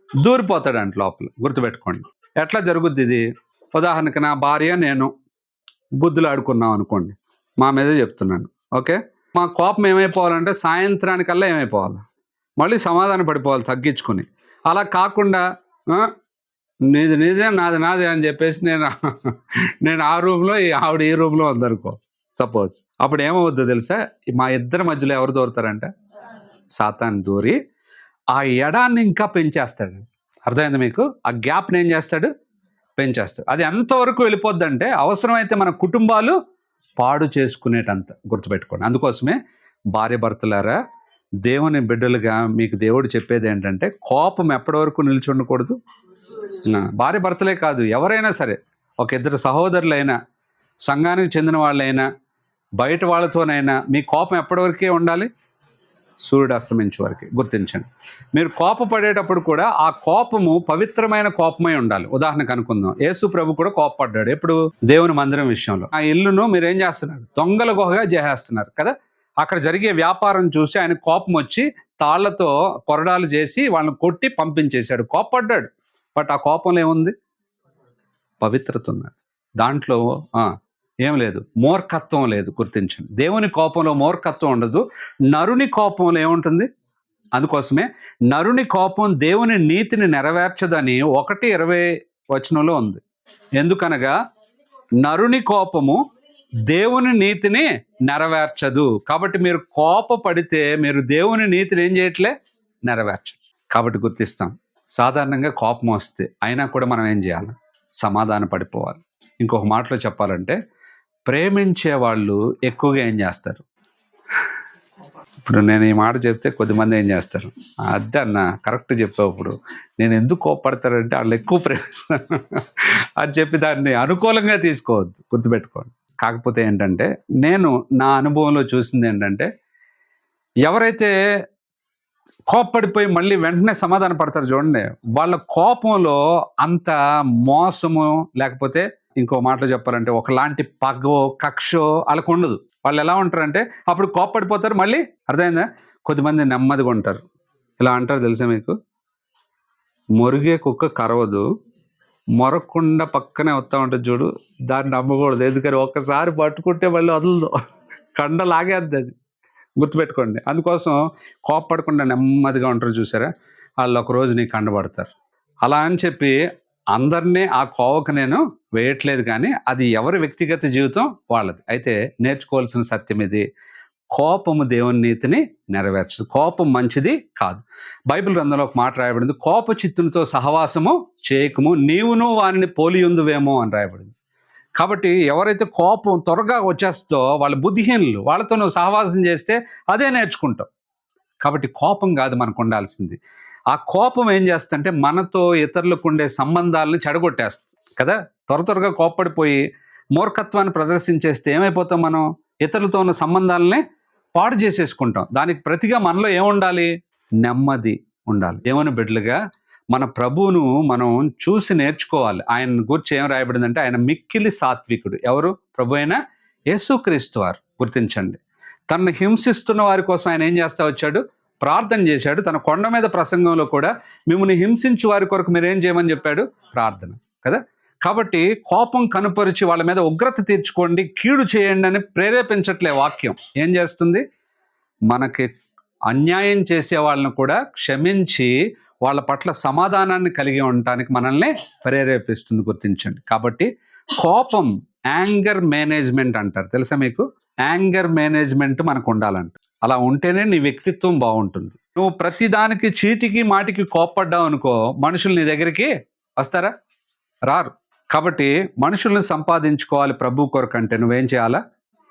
దూరిపోతాడు అంట లోపల. గుర్తుపెట్టుకోండి. ఎట్లా జరుగుద్ది ఇది? ఉదాహరణకి నా భార్య నేను బుద్ధులు ఆడుకున్నాం అనుకోండి, మా మీదే చెప్తున్నాను, ఓకే? మా కోపం ఏమైపోవాలంటే సాయంత్రానికల్లా ఏమైపోవాలి? మళ్ళీ సమాధాన పడిపోవాలి తగ్గించుకొని. అలా కాకుండా నీది నీదే నాది నాదే అని చెప్పేసి నేను ఆ రూమ్లో ఆవిడ ఈ రూమ్లో ఉందనుకో సపోజ్. అప్పుడు ఏమవుద్దో తెలుసా? మా ఇద్దరి మధ్యలో ఎవరు దూరతారంటే సాతాను దూరి ఆ ఎడాన్ని ఇంకా పెంచేస్తాడు. అర్థమైంది మీకు? ఆ గ్యాప్ని ఏం చేస్తాడు? పెంచేస్తాడు. అది ఎంతవరకు వెళ్ళిపోద్దంటే అవసరమైతే మన కుటుంబాలు పాడు చేసుకునేటంత. గుర్తుపెట్టుకోండి. అందుకోసమే భార్య భర్తలారా, దేవుని బిడ్డలుగా మీకు దేవుడు చెప్పేది ఏంటంటే, కోపం ఎప్పటి వరకు నిలిచి ఉండకూడదు. భార్య భర్తలే కాదు, ఎవరైనా సరే, ఒక ఇద్దరు సహోదరులైనా, సంఘానికి చెందిన వాళ్ళైనా, బయట వాళ్ళతోనైనా మీ కోపం ఎప్పటి వరకే ఉండాలి? సూర్యుడు అస్తమించే వరకు. గుర్తించండి. మీరు కోపపడేటప్పుడు కూడా ఆ కోపము పవిత్రమైన కోపమై ఉండాలి. ఉదాహరణకు అనుకుందాం, యేసు ప్రభు కూడా కోపపడ్డాడు. ఎప్పుడు? దేవుని మందిరం విషయంలో. ఆ ఇల్లును మీరు ఏం చేస్తున్నారు? దొంగల గుహగా చేసేస్తున్నారు కదా. అక్కడ జరిగే వ్యాపారం చూసి ఆయన కోపం వచ్చి తాళ్లతో కొరడాలు చేసి వాళ్ళని కొట్టి పంపించేశాడు. కోపపడ్డాడు. బట్ ఆ కోపంలో ఏముంది? పవిత్రత ఉన్నది. దాంట్లో ఏం లేదు, మూర్ఖత్వం లేదు. గుర్తించండి. దేవుని కోపంలో మూర్ఖత్వం ఉండదు. నరుని కోపంలో ఏముంటుంది? అందుకోసమే నరుని కోపం దేవుని నీతిని నెరవేర్చదని 1:20 ఉంది. ఎందుకనగా నరుని కోపము దేవుని నీతిని నెరవేర్చదు. కాబట్టి మీరు కోపపడితే మీరు దేవుని నీతిని ఏం చేయట్లే? నెరవేర్చదు. కాబట్టి గుర్తిస్తాం. సాధారణంగా కోపం వస్తే అయినా కూడా మనం ఏం చేయాలి? సమాధాన పడిపోవాలి. ఇంకొక మాటలో చెప్పాలంటే, ప్రేమించే వాళ్ళు ఎక్కువగా ఏం చేస్తారు? ఇప్పుడు నేను ఈ మాట చెప్తే కొద్దిమంది ఏం చేస్తారు? అదే అన్న కరెక్ట్ చెప్పావు. ఇప్పుడు నేను ఎందుకు కోపడతారంటే వాళ్ళు ఎక్కువ ప్రేమిస్తారు అని చెప్పి దాన్ని అనుకూలంగా తీసుకోవద్దు. గుర్తుపెట్టుకోండి. కాకపోతే ఏంటంటే, నేను నా అనుభవంలో చూసింది ఏంటంటే, ఎవరైతే కోప్పడిపోయి మళ్ళీ వెంటనే సమాధాన పడతారు చూడండి. వాళ్ళ కోపంలో అంత మోసము, లేకపోతే ఇంకో మాటలో చెప్పాలంటే ఒకలాంటి పగో కక్షో వాళ్ళకు ఉండదు. వాళ్ళు ఎలా ఉంటారంటే అప్పుడు కోప్పడిపోతారు, మళ్ళీ అర్థమైందా? కొద్దిమంది నెమ్మదిగా ఉంటారు. ఇలా అంటారు తెలుసా మీకు, మొరిగే కుక్క కరవదు, మొరకుండా పక్కనే వస్తూ ఉంటుంది చూడు, దాన్ని నమ్మకూడదు. ఎందుకని ఒక్కసారి పట్టుకుంటే మళ్ళీ వదలదు, కండ లాగేద్ది అది. గుర్తుపెట్టుకోండి. అందుకోసం కోప్పడకుండా నెమ్మదిగా ఉంటారు చూసారా, వాళ్ళు ఒకరోజు నీకు కండబడతారు. అలా అని చెప్పి అందరినీ ఆ కోవకు నేను వేయట్లేదు, కానీ అది ఎవరి వ్యక్తిగత జీవితం వాళ్ళది. అయితే నేర్చుకోవాల్సిన సత్యం ఇది, కోపము దేవుని నీతిని నెరవేర్చదు. కోపం మంచిది కాదు. బైబిల్ గ్రంథంలో ఒక మాట రాయబడింది, కోప చిత్తునితో సహవాసము చేయకము, నీవును వారిని పోలియుందువేమో అని రాయబడింది. కాబట్టి ఎవరైతే కోపం త్వరగా వచ్చేస్తో వాళ్ళ బుద్ధిహీనులు, వాళ్ళతో నువ్వు సహవాసం చేస్తే అదే నేర్చుకుంటావు. కాబట్టి కోపం కాదు మనకు ఉండాల్సింది. ఆ కోపం ఏం చేస్తుంటే మనతో ఇతరులకు ఉండే సంబంధాలను చెడగొట్టేస్తుంది కదా. త్వరగా కోప్పడిపోయి మూర్ఖత్వాన్ని ప్రదర్శించేస్తే ఏమైపోతాం మనం? ఇతరులతో ఉన్న సంబంధాలని పాడు చేసేసుకుంటాం. దానికి ప్రతిగా మనలో ఏముండాలి? నెమ్మది ఉండాలి. దేవుని బిడ్డలుగా మన ప్రభువును మనం చూసి నేర్చుకోవాలి. ఆయన గురించి ఏం రాయబడిందంటే ఆయన మిక్కిలి సాత్వికుడు. ఎవరు? ప్రభు అయిన యేసుక్రీస్తు వారు. గుర్తించండి, తనను హింసిస్తున్న వారి కోసం ఆయన ఏం చేస్తా వచ్చాడు? ప్రార్థన చేశాడు. తన కొండ మీద ప్రసంగంలో కూడా మిమ్మల్ని హింసించు వారి కొరకు మీరు ఏం చేయమని చెప్పాడు? ప్రార్థన కదా. కాబట్టి కోపం కనుపరిచి వాళ్ళ మీద ఉగ్రత తీర్చుకోండి, కీడు చేయండి అని ప్రేరేపించట్లే వాక్యం. ఏం చేస్తుంది? మనకి అన్యాయం చేసే వాళ్ళని కూడా క్షమించి వాళ్ళ పట్ల సమాధానాన్ని కలిగి ఉండటానికి మనల్ని ప్రేరేపిస్తుంది. గుర్తించండి. కాబట్టి కోపం యాంగర్ మేనేజ్మెంట్ అంటారు, తెలుసా మీకు? యాంగర్ మేనేజ్మెంట్ మనకు ఉండాలంట. అలా ఉంటేనే నీ వ్యక్తిత్వం బాగుంటుంది. నువ్వు ప్రతిదానికి చీటికి మాటికి కోప్పడ్డావు అనుకో, మనుషులు నీ దగ్గరికి వస్తారా? రారు. కాబట్టి మనుషుల్ని సంపాదించుకోవాలి ప్రభు కొరకు అంటే నువ్వేం చేయాలా?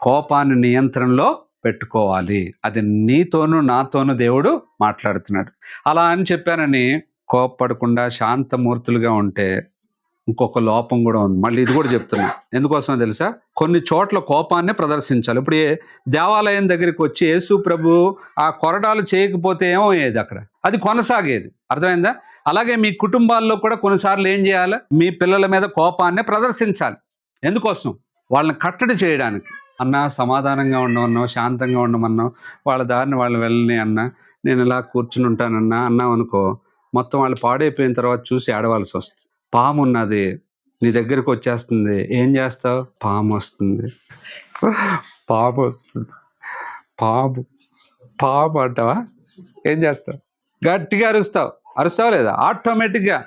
కోపాన్ని నియంత్రణలో పెట్టుకోవాలి. అది నీతోనూ నాతోనూ దేవుడు మాట్లాడుతున్నాడు. అలా అని చెప్పానని కోప్పడకుండా శాంతమూర్తులుగా ఉంటే ఇంకొక లోపం కూడా ఉంది. మళ్ళీ ఇది కూడా చెప్తున్నా, ఎందుకోసమో తెలుసా? కొన్ని చోట్ల కోపాన్ని ప్రదర్శించాలి. ఇప్పుడు దేవాలయం దగ్గరికి వచ్చి యేసు ప్రభు ఆ కొరడాలు చేయకపోతే ఏమయ్యేది? అక్కడ అది కొనసాగేది. అర్థమైందా? అలాగే మీ కుటుంబాల్లో కూడా కొన్నిసార్లు ఏం చేయాలి? మీ పిల్లల మీద కోపాన్ని ప్రదర్శించాలి. ఎందుకోసం? వాళ్ళని కట్టడి చేయడానికి. అన్నా సమాధానంగా ఉండమన్నావు, శాంతంగా ఉండమన్నావు, వాళ్ళ దారిని వాళ్ళు వెళ్ళని అన్నా, నేను ఇలా కూర్చుని ఉంటానన్నా అన్నావు అనుకో, మొత్తం వాళ్ళు పాడైపోయిన తర్వాత చూసి ఆడవలసి వస్తుంది. పాము ఉన్నది నీ దగ్గరికి వచ్చేస్తుంది, ఏం చేస్తావు? పాము వస్తుంది, పాము వస్తుంది, పాము అంటావా? ఏం చేస్తావు? గట్టిగా అరుస్తావు లేదా? ఆటోమేటిక్గా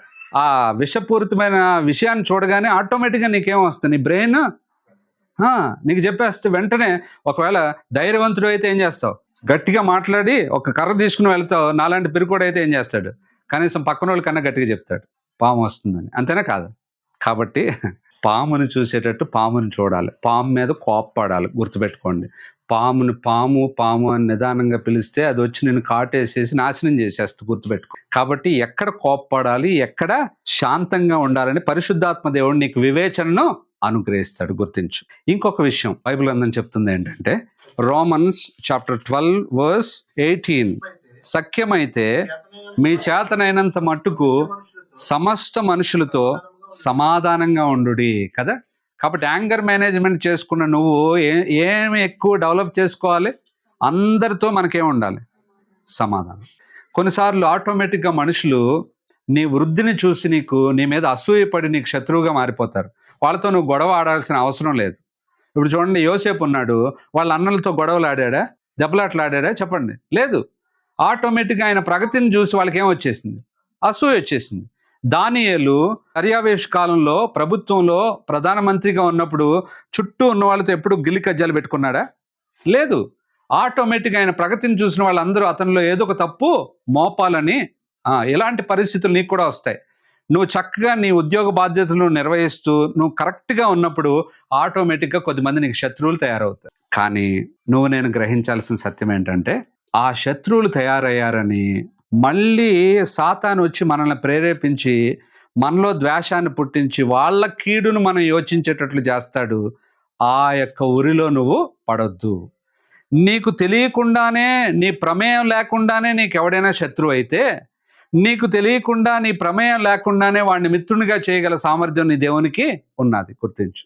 ఆ విషపూరితమైన విషయాన్ని చూడగానే ఆటోమేటిక్గా నీకేం వస్తుంది? నీ బ్రెయిన్ నీకు చెప్పేస్తే వెంటనే. ఒకవేళ ధైర్యవంతుడు అయితే ఏం చేస్తావు? గట్టిగా మాట్లాడి ఒక కర్ర తీసుకుని వెళ్తావు. నాలాంటి పిరికోడు అయితే ఏం చేస్తాడు? కనీసం పక్కన వాళ్ళ కన్నా గట్టిగా చెప్తాడు పాము వస్తుందని. అంతేనా కాదు? కాబట్టి పాముని చూసేటట్టు పాముని చూడాలి, పాము మీద కోప్పడాలి. గుర్తుపెట్టుకోండి, పాము అని నిదానంగా పిలిస్తే అది వచ్చి నేను కాటేసేసి నాశనం చేసేస్తుంది. గుర్తుపెట్టుకో. కాబట్టి ఎక్కడ కోప్పడాలి, ఎక్కడ శాంతంగా ఉండాలని పరిశుద్ధాత్మ దేవుడు నీకు వివేచనను అనుగ్రహిస్తాడు. గుర్తించు. ఇంకొక విషయం బైబిల్ గ్రంథం చెప్తుంది ఏంటంటే, రోమన్స్ చాప్టర్ 12:18, సఖ్యమైతే మీ చేతనైనంత మట్టుకు సమస్త మనుషులతో సమాధానంగా ఉండుడి కదా. కాబట్టి యాంగర్ మేనేజ్మెంట్ చేసుకున్న నువ్వు ఏమి ఎక్కువ డెవలప్ చేసుకోవాలి? అందరితో మనకేం ఉండాలి? సమాధానం. కొన్నిసార్లు ఆటోమేటిక్గా మనుషులు నీ వృద్ధిని చూసి నీ మీద అసూయపడి నీకు శత్రువుగా మారిపోతారు. వాళ్ళతో నువ్వు గొడవ ఆడాల్సిన అవసరం లేదు. ఇప్పుడు చూడండి, యోసేపు ఉన్నాడు, వాళ్ళ అన్నలతో గొడవలు ఆడాడా? దెబ్బలాట్లు ఆడాడా? చెప్పండి. లేదు. ఆటోమేటిక్గా ఆయన ప్రగతిని చూసి వాళ్ళకి ఏం వచ్చేసింది? అసూయ వచ్చేసింది. దానియేలు దర్యావేష్ కాలంలో ప్రభుత్వంలో ప్రధానమంత్రిగా ఉన్నప్పుడు చుట్టూ ఉన్న వాళ్ళతో ఎప్పుడు గిల్లి కజ్జాలు పెట్టుకున్నాడా? లేదు. ఆటోమేటిక్గా ఆయన ప్రగతిని చూసిన వాళ్ళందరూ అతనిలో ఏదో ఒక తప్పు మోపాలని. ఇలాంటి పరిస్థితులు నీకు కూడా వస్తాయి. నువ్వు చక్కగా నీ ఉద్యోగ బాధ్యతలను నిర్వహిస్తూ నువ్వు కరెక్ట్గా ఉన్నప్పుడు ఆటోమేటిక్గా కొద్దిమంది నీకు శత్రువులు తయారవుతారు. కానీ నేను గ్రహించాల్సిన సత్యం ఏంటంటే, ఆ శత్రువులు తయారయ్యారని మళ్ళీ సాతాను వచ్చి మనల్ని ప్రేరేపించి మనలో ద్వేషాన్ని పుట్టించి వాళ్ళ కీడును మనం యోచించేటట్లు చేస్తాడు. ఆ యొక్క ఉరిలో నువ్వు పడొద్దు. నీకు తెలియకుండానే, నీ ప్రమేయం లేకుండానే నీకు ఎవడైనా శత్రువు అయితే, నీకు తెలియకుండా నీ ప్రమేయం లేకుండానే వాడిని మిత్రునిగా చేయగల సామర్థ్యం నీ దేవునికి ఉన్నది, గుర్తించు.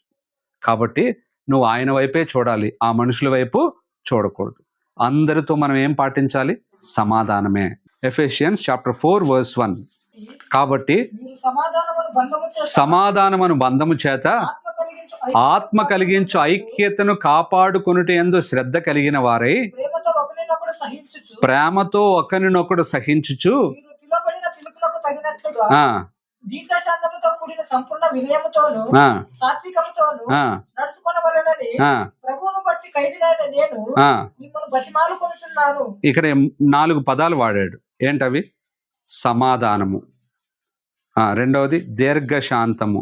కాబట్టి నువ్వు ఆయన వైపే చూడాలి, ఆ మనుషుల వైపు చూడకూడదు. అందరితో మనం ఏం పాటించాలి? సమాధానమే. Ephesians chapter 4:1. కాబట్టి సమాధానమును బంధము చేత ఆత్మ కలిగించు ఐక్యతను కాపాడుకొనుట యందు శ్రద్ధ కలిగిన వారై ప్రేమతో ఒకరినొకడు సహించుచు దీర్ఘశాంతముతో కూడిన సంపూర్ణ వినయముతోను సాత్వికముతోను నడుచుకొనవలెనని ప్రభువును బట్టి ఖైదీనైన నేను మిమ్మల్ని బతిమాలుకొనుచున్నాను. ఇక్కడ 4 పదాలు వాడాడు. ఏంటవి? సమాధానము, రెండవది దీర్ఘశాంతము,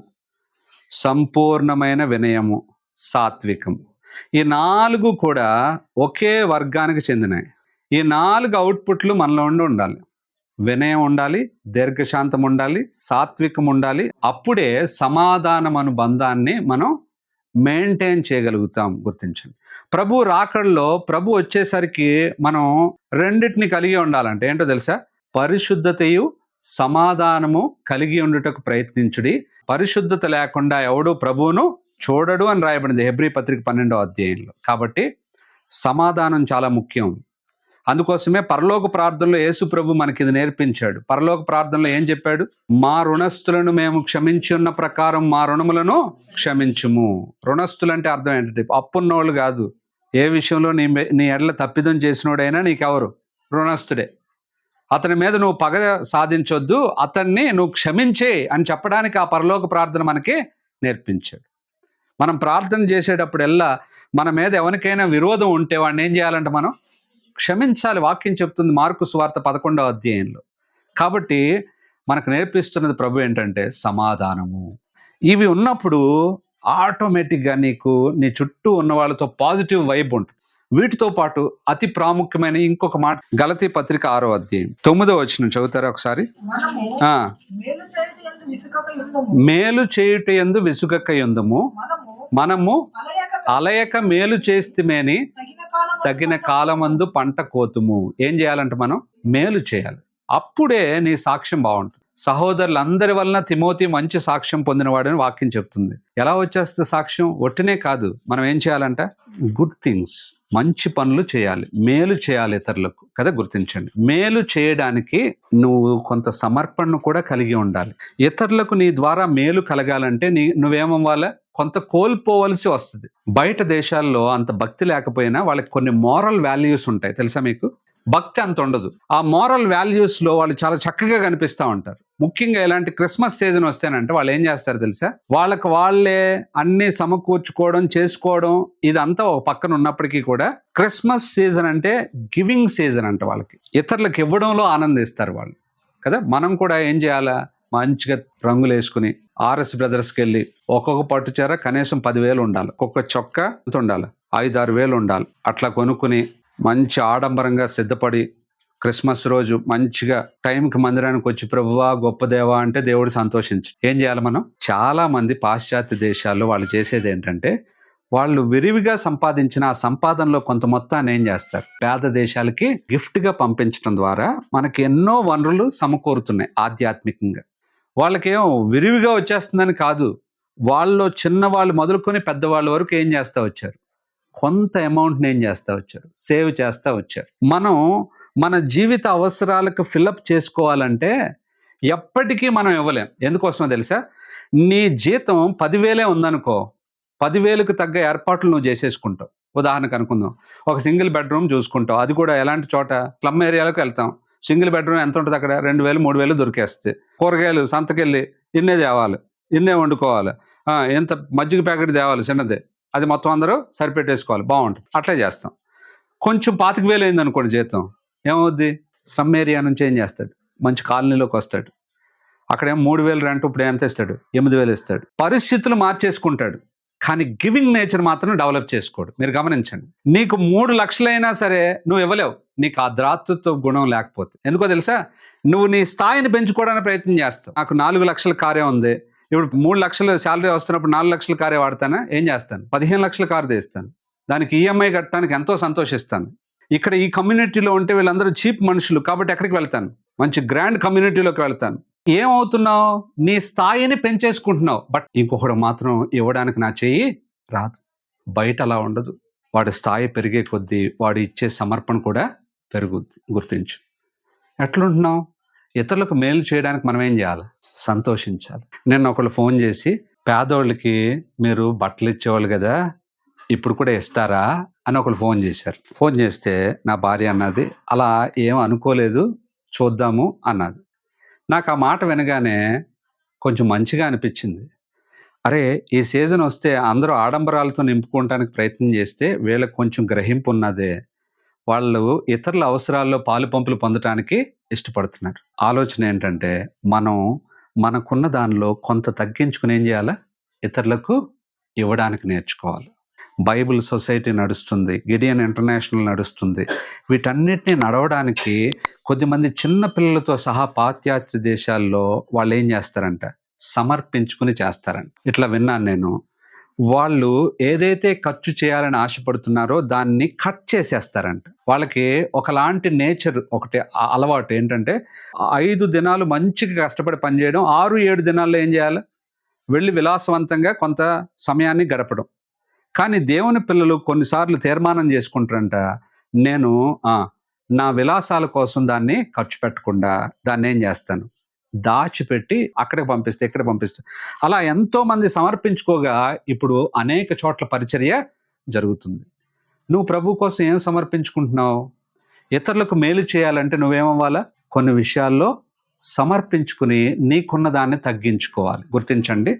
సంపూర్ణమైన వినయము, సాత్వికము. ఈ 4 కూడా ఒకే వర్గానికి చెందినవి. ఈ 4 అవుట్పుట్లు మనలో ఉండాలి. వినయం ఉండాలి, దీర్ఘశాంతం ఉండాలి, సాత్వికం ఉండాలి. అప్పుడే సమాధానం అను బంధాన్ని మనం మెయింటైన్ చేయగలుగుతాం. గుర్తించండి, ప్రభు రాకడలో ప్రభు వచ్చేసరికి మనం రెండింటిని కలిగి ఉండాలంటే ఏంటో తెలుసా? పరిశుద్ధతయు సమాధానము కలిగి ఉండుటకు ప్రయత్నించుడి, పరిశుద్ధత లేకుండా ఎవడు ప్రభువును చూడడు అని రాయబడింది హెబ్రీ పత్రిక 12వ అధ్యాయంలో. కాబట్టి సమాధానం చాలా ముఖ్యం. అందుకోసమే పరలోక ప్రార్థనలో యేసు ప్రభు మనకి ఇది నేర్పించాడు. పరలోక ప్రార్థనలో ఏం చెప్పాడు? మా రుణస్థులను మేము క్షమించి ఉన్న ప్రకారం మా రుణములను క్షమించుము. రుణస్థులు అంటే అర్థం ఏంటంటే అప్పున్నోళ్ళు కాదు. ఏ విషయంలో నీ ఎడల తప్పిదం చేసినోడైనా నీకెవరు? రుణస్థుడే. అతని మీద నువ్వు పగ సాధించొద్దు, అతన్ని నువ్వు క్షమించే అని చెప్పడానికి ఆ పరలోక ప్రార్థన మనకి నేర్పించాడు. మనం ప్రార్థన చేసేటప్పుడల్లా మన మీద ఎవరికైనా విరోధం ఉంటే వాడిని ఏం చేయాలంటే మనం క్షమించాలి. వాక్యం చెప్తుంది మార్కు సువార్త 11వ అధ్యాయంలో. కాబట్టి మనకు నేర్పిస్తున్నది ప్రభు ఏంటంటే సమాధానము. ఇవి ఉన్నప్పుడు ఆటోమేటిక్గా నీకు నీ చుట్టూ ఉన్న వాళ్ళతో పాజిటివ్ వైబ్ ఉంటుంది. వీటితో పాటు అతి ప్రాముఖ్యమైన ఇంకొక మాట, గలతీ పత్రిక 6వ అధ్యాయం 9వ వచనం చదువుతారా ఒకసారి? మేలు చేయుట యందు విసుగక యుందుము, మనము అలయక మేలు చేస్తేమేని తగిన కాలమందు పంట కోతుము. ఏం చేయాలంటే మనం మేలు చేయాలి. అప్పుడే నీ సాక్ష్యం బాగుంటుంది. సహోదరులందరి వలన తిమోతి మంచి సాక్ష్యం పొందినవాడని వాక్యం చెప్తుంది. ఎలా వచ్చేస్తుంది సాక్ష్యం? ఒట్టినే కాదు, మనం ఏం చేయాలంట? గుడ్ థింగ్స్, మంచి పనులు చేయాలి, మేలు చేయాలి ఇతరులకు కదా. గుర్తించండి, మేలు చేయడానికి నువ్వు కొంత సమర్పణను కూడా కలిగి ఉండాలి. ఇతరులకు నీ ద్వారా మేలు కలగాలంటే నువ్వేమవ్వాలి? కొంత కోల్పోవలసి వస్తుంది. బయట దేశాల్లో అంత భక్తి లేకపోయినా వాళ్ళకి కొన్ని మోరల్ వాల్యూస్ ఉంటాయి, తెలుసా మీకు? భక్తి అంత ఉండదు. ఆ మోరల్ వాల్యూస్లో వాళ్ళు చాలా చక్కగా కనిపిస్తూ ఉంటారు. ముఖ్యంగా ఇలాంటి క్రిస్మస్ సీజన్ వస్తేనంటే వాళ్ళు ఏం చేస్తారు తెలుసా? వాళ్ళకి వాళ్ళే అన్ని సమకూర్చుకోవడం, చేసుకోవడం ఇదంతా ఒక పక్కన ఉన్నప్పటికీ కూడా క్రిస్మస్ సీజన్ అంటే గివింగ్ సీజన్ అంట. వాళ్ళకి ఇతరులకు ఇవ్వడంలో ఆనందిస్తారు వాళ్ళు కదా. మనం కూడా ఏం చేయాలా? మంచిగా రంగులు వేసుకుని ఆర్ఎస్ బ్రదర్స్కి వెళ్ళి ఒక్కొక్క పట్టు చీర కనీసం 10,000 ఉండాలి, ఒక్కొక్క చొక్కా ఎంత ఉండాలి? 5-6 వేలు ఉండాలి. అట్లా కొనుక్కుని మంచి ఆడంబరంగా సిద్ధపడి క్రిస్మస్ రోజు మంచిగా టైంకి మందిరానికి వచ్చి ప్రభువా గొప్ప దేవా అంటే దేవుడు సంతోషించు. ఏం చేయాలి మనం? చాలా మంది పాశ్చాత్య దేశాల్లో వాళ్ళు చేసేది ఏంటంటే వాళ్ళు విరివిగా సంపాదించిన ఆ సంపాదనలో కొంత మొత్తాన్ని ఏం చేస్తారు? పేద దేశాలకి గిఫ్ట్గా పంపించడం ద్వారా మనకి ఎన్నో వనరులు సమకూరుతున్నాయి ఆధ్యాత్మికంగా. వాళ్ళకేం విరివిగా వచ్చేస్తుందని కాదు, వాళ్ళు చిన్నవాళ్ళు మొదలుకొని పెద్దవాళ్ళ వరకు ఏం చేస్తూ వచ్చారు? కొంత అమౌంట్ని ఏం చేస్తూ వచ్చారు? సేవ్ చేస్తూ వచ్చారు. మనం మన జీవిత అవసరాలకు ఫిలప్ చేసుకోవాలంటే ఎప్పటికీ మనం ఇవ్వలేం. ఎందుకోసమో తెలుసా? నీ జీతం 10,000 ఉందనుకో, 10,000కు తగ్గ ఏర్పాట్లు నువ్వు చేసేసుకుంటావు. ఉదాహరణకు అనుకుందాం, ఒక సింగిల్ బెడ్రూమ్ చూసుకుంటావు. అది కూడా ఎలాంటి చోట? స్లమ్ ఏరియాలకు వెళ్తాం. సింగిల్ బెడ్రూమ్ ఎంత ఉంటుంది అక్కడ? 2,000, 3,000 దొరికేస్తే. కూరగాయలు సంతకెళ్ళి ఇన్నే తేవాలి, ఇన్నే వండుకోవాలి, ఎంత మజ్జిగ ప్యాకెట్ తేవాలి చిన్నదే, అది మొత్తం అందరూ సరిపెట్టేసుకోవాలి, బాగుంటుంది. అట్లే చేస్తాం. కొంచెం 25,000 అయింది అనుకోండి జీతం, ఏమవుద్ది? స్లమ్ ఏరియా నుంచి ఏం చేస్తాడు? మంచి కాలనీలోకి వస్తాడు. అక్కడేమో 3,000 రెంట్, ఇప్పుడు ఎంత ఇస్తాడు? 8,000 ఇస్తాడు. పరిస్థితులు మార్చేసుకుంటాడు, కానీ గివింగ్ నేచర్ మాత్రం డెవలప్ చేసుకోడు. మీరు గమనించండి, నీకు 3 లక్షలైనా సరే నువ్వు ఇవ్వలేవు, నీకు ఆ ద్రాతృత్వ గుణం లేకపోతే. ఎందుకో తెలుసా? నువ్వు నీ స్థాయిని పెంచుకోవడానికి ప్రయత్నం చేస్తావు. నాకు 4 లక్షల కారే ఉంది, ఇప్పుడు 3 లక్షలు శాలరీ వస్తున్నప్పుడు 4 లక్షల కారే వాడతానా? ఏం చేస్తాను? 15 లక్షల కారు తీస్తాను. దానికి ఈఎంఐ కట్టడానికి ఎంతో సంతోషిస్తాను. ఇక్కడ ఈ కమ్యూనిటీలో ఉంటే వీళ్ళందరూ చీప్ మనుషులు కాబట్టి ఎక్కడికి వెళ్తాను, మంచి గ్రాండ్ కమ్యూనిటీలోకి వెళ్తాను. ఏమవుతున్నావు, నీ స్థాయిని పెంచేసుకుంటున్నావు. బట్ ఇంకొకడు మాత్రం ఇవ్వడానికి నా చెయ్యి రాదు. బయట అలా ఉండదు. వాడి స్థాయి పెరిగే కొద్దీ వాడు ఇచ్చే సమర్పణ కూడా పెరుగుద్ది. గుర్తించు. ఎట్లుంటున్నావు? ఇతరులకు మేలు చేయడానికి మనం ఏం చేయాలి? సంతోషించాలి. నిన్న ఒకళ్ళు ఫోన్ చేసి, పేదోళ్ళకి మీరు బట్టలు ఇచ్చేవాళ్ళు కదా, ఇప్పుడు కూడా ఇస్తారా అని ఒకళ్ళు ఫోన్ చేశారు. ఫోన్ చేస్తే నా భార్య అన్నది, అలా ఏం అనుకోలేదు, చూద్దాము అన్నది. నాకు ఆ మాట వినగానే కొంచెం మంచిగా అనిపించింది. అరే, ఈ సీజన్ వస్తే అందరూ ఆడంబరాలతో నింపుకోవడానికి ప్రయత్నం చేస్తే వీళ్ళకి కొంచెం గ్రహింపు ఉన్నదే, వాళ్ళు ఇతరుల అవసరాల్లో పాలు పంపులు పొందటానికి ఇష్టపడుతున్నారు. ఆలోచన ఏంటంటే, మనకున్న దానిలో కొంత తగ్గించుకుని ఏం చేయాలా? ఇతరులకు ఇవ్వడానికి నేర్చుకోవాలి. బైబిల్ సొసైటీ నడుస్తుంది, గిడియన్ ఇంటర్నేషనల్ నడుస్తుంది. వీటన్నిటిని నడవడానికి కొద్దిమంది చిన్న పిల్లలతో సహా పాశ్చాత్య దేశాల్లో వాళ్ళు ఏం చేస్తారంట? సమర్పించుకుని చేస్తారంట. ఇట్లా విన్నాను నేను. వాళ్ళు ఏదైతే ఖర్చు చేయాలని ఆశపడుతున్నారో దాన్ని కట్ చేసేస్తారంట. వాళ్ళకి ఒకలాంటి నేచర్, ఒకటి అలవాటు ఏంటంటే, 5 దినాలు మంచిగా కష్టపడి పనిచేయడం, 6-7 దినాల్లో ఏం చేయాలి? వెళ్ళి విలాసవంతంగా కొంత సమయాన్ని గడపడం. కానీ దేవుని పిల్లలు కొన్నిసార్లు తీర్మానం చేసుకుంటారంట, నేను నా విలాసాల కోసం దాన్ని ఖర్చు పెట్టకుండా దాన్ని ఏం చేస్తాను? దాచిపెట్టి అక్కడికి పంపిస్తే, ఇక్కడ పంపిస్తే. అలా ఎంతోమంది సమర్పించుకోగా ఇప్పుడు అనేక చోట్ల పరిచర్య జరుగుతుంది. నువ్వు ప్రభు కోసం ఏం సమర్పించుకుంటున్నావు? ఇతరులకు మేలు చేయాలంటే నువ్వేమవ్వాలా? కొన్ని విషయాల్లో సమర్పించుకుని నీకున్న దాన్ని తగ్గించుకోవాలి. గుర్తించండి,